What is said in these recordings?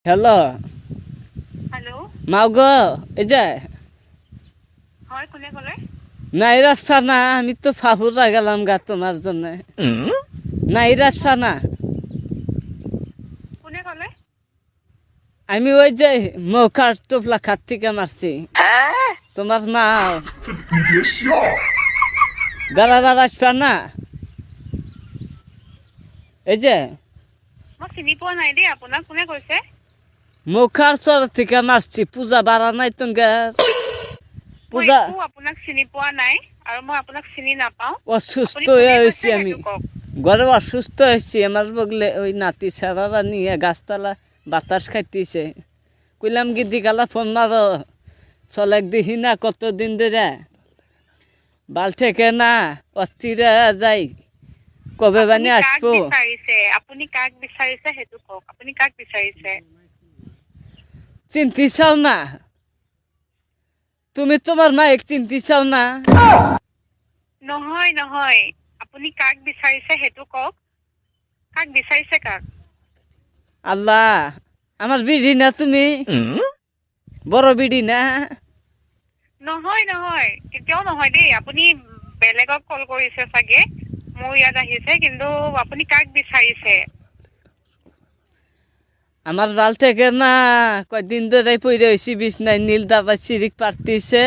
Hello hello মাও গো এই যে হয় কোনে ক'লে? নাই রাস্তা না আমি তো ফাফুরা গেলাম গা তোমার জন্য নাই রাস্তা না কোনে ক'লে? আমি ওই যে মৌকার টোপলা খাত থেকে মারছি তোমার মা বেড়াবার আসবা না এই যে মই চিনি পোৱা নাই দেই আপোনাক। কোনে কৈছে? মৌকার চর থেকে মারছি পূজা বাড়া নাই তোমার মই পূজা একো আপোনাক চিনি পোৱা নাই আৰু মই আপোনাক চিনি নাপাওঁ। অসুস্থ আপুনি কোনে হয়ে হয়েছি কৈছে আমি সেইটো কওক। ঘরে অসুস্থ হয়েছি আমার বগলে ওই নাতি সারারা নিয়ে গাছতলা বাতাস খাইতেছে কইলাম গিদি গালা ফোন মারো চলেক দিহি না কতদিন ধরে বাল থেকে না অস্থির যাই কবে বানি আপুনি কাক আসবো বিচাৰিছে? আপুনি কাক বিচাৰিছে সেইটো কওক। আপুনি কাক বিচাৰিছে? চিন্তি চাও না তুমি তোমার মায়েক চিন্তি চাও না নহয় নহয়, আপুনি কাক বিচাৰিছে সেইটো কওক। কাক বিচাৰিছে কাক? আল্লাহ আমার বিড়ি না তুমি বড় বিড়ি না নহয় নহয়, কেতিয়াও নহয় দেই। আপুনি বেলেগক কল কৰিছে চাগে। মোৰ ইয়াত আহিছে, কিন্তু আপুনি কাক বিচাৰিছে? আমার বাল থেকে না কয়দিন ধরে পড়ে হয়েছি বিছনায় নীল দাদা চিরিক পারতিছে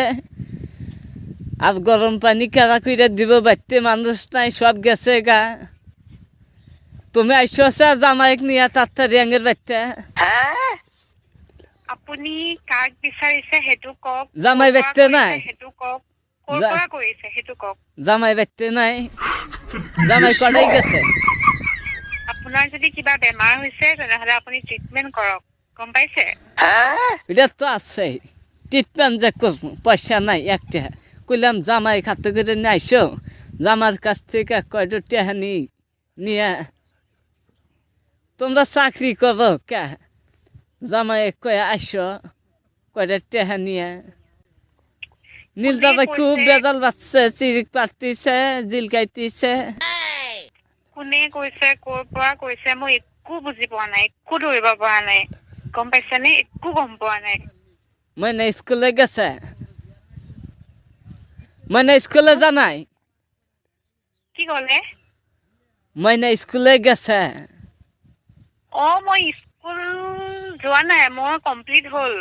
আর গরম পানি কারা কইরা দিব বাইতে মানুষ নাই সব গেছে গা তুমি আইসো জামাইক নিয়ে তাড়াতাড়ি আঙের বাইতে আপুনি কাক বিচাৰিছে সেইটো কওক। জামাই ক'ৰ পৰা ব্যক্তি নাই। কৰিছে সেইটো কওক। ক'ৰ যা- পৰা কৰিছে সেইটো কওক। জামাই বাইতে নাই জামাই কটাই গেছে আপোনাৰ যদি কিবা বেমাৰ হৈছে তেনেহ'লে আপুনি ট্ৰিটমেণ্ট কৰক, গম পাইছে? এটা তো আছে ট্রিটমেন্ট যে করবো পয়সা নাই একটা কইলাম জামাই খাতে করে নিয়ে আইসো জামার কাছ থেকে কয়টা টেহানি নিয়ে তোমরা চাকরি করো কে জামাই কয়ে আইসো কয়টা টেহা নিয়ে নীল দাদা খুব কৈছে? বেজাল বাচ্চা চিরিক পারতিছে জিল খাইতিছে কোনে কৈছে, ক'ৰ পৰা কৈছে, মই একো বুজি পোৱা নাই, একো ধৰিব পৰা নাই, গম পাইছেনে? একো গম পোৱা নাই। মানে স্কুলে গেছে মানে স্কুলে জানাই কি ক'লে? মানে স্কুলে গেছে মই স্কুল যোৱা নাই, মোৰ কমপ্লিট হ'ল।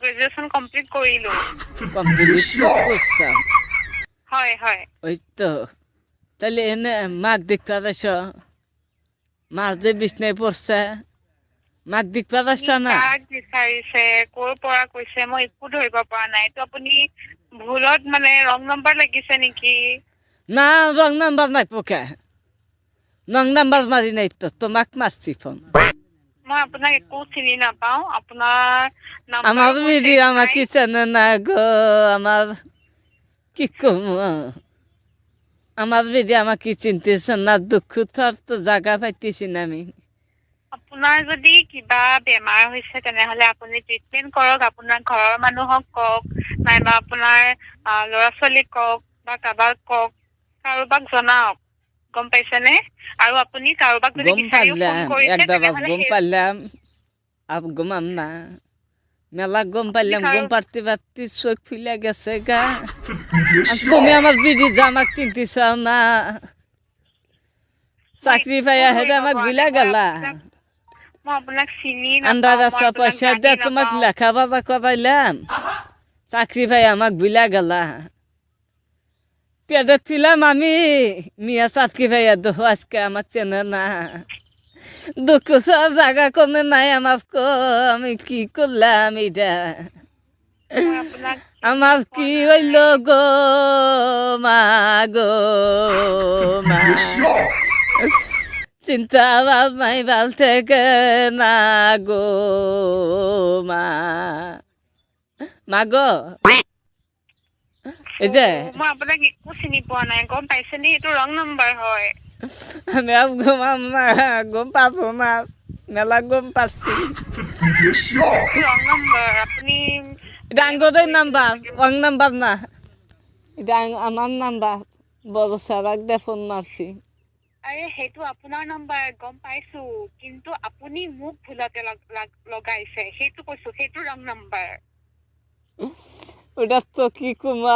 গ্ৰেজুৱেশ্যন কমপ্লিট কৰিলোঁ। কমপ্লিট করছে হয় হয়। ওই তো তাহলে এনে মাঘ দেখতে আসছ মাছ যে বিছনায় পড়ছে মাঘ দেখতে আসবে না কাক বিচাৰিছে, ক'ৰ পৰা কৈছে, মই একো ধৰিব পৰা নাই। তো আপুনি ভুলত মানে ৰং নম্বৰ লাগিছে নেকি? না রং নাম্বার নাই পোকে রং নাম্বার মারি নাই তো তোমাক মারছি ফোন মই আপোনাক একো চিনি নাপাওঁ। আপোনাৰ আমার নাম্বাৰো মোৰ বিডি ছেভ আমাকে নাই। চেনে না গো আমার কি কম আমার বিডি আমাকে চিনতেছে না দুঃখ তোর তো জায়গা পাইতেছি না আমি আপোনাৰ যদি কিবা বেমাৰ হৈছে তেনেহ'লে আপুনি ট্ৰিটমেণ্ট কৰক। আপোনাৰ ঘৰৰ মানুহক কওক, নাইবা আপোনাৰ ল'ৰা ছোৱালীক কওক, বা কাৰোবাক কওক, কাৰোবাক জনাওক, গম পাইছেনে? আৰু আপুনি কাৰোবাক যদি গম বিচাৰিও ফোন পারলাম কৰিছে একটা বাস তেনেহ'লে গম পারলাম আর ঘুমাম না মেলা গম পারলাম গম পারতে পারতে চোখ ফুলে গেছে গা আর তুমি আমার বিডি জামাক চিনতে চাও না চাকরি পাইয়া হেরে আমাক বিলা গেলা মই আপোনাক চিনি আন্ডা নাপাওঁ, মই বেচা আপোনাক পয়সা জানি দিয়ে তোমাক নাপাওঁ। লেখাপড়া করাইলাম চাকরি পাই আমাক বিলা গেলা পেটে ছিলাম আমি মিয়া চাকরি পাইয়া দেখো আজকে আমাক চেনে না দুঃখ জায়গা কোনো নাই আমার আমি কি করলাম এটা মই আপোনাক আমার কি হইল গো মা গো মা চিন্তা ভাবনাই ভাল থেকে না গো মা মা গো এই যে মই আপোনাক একো চিনি পোৱা নাই, গম পাইছেনে? এইটো ৰং নম্বৰ হয়। আমি আজ ঘুমাম না গম পাবো না মেলা গম পাচ্ছি ৰং নম্বৰ আপুনি এটা আঙ্গদের নাম্বার রং নাম্বার না এটা আমার নাম্বার বড় সারাক দিয়ে ফোন মারছি আৰে সেইটো আপোনাৰ নম্বৰ গম পাইছো, কিন্তু আপুনি মোক ভুলতে লগাইছে, সেইটো কৈছো, সেইটো ৰং নম্বৰ। ওটা তো কি কমা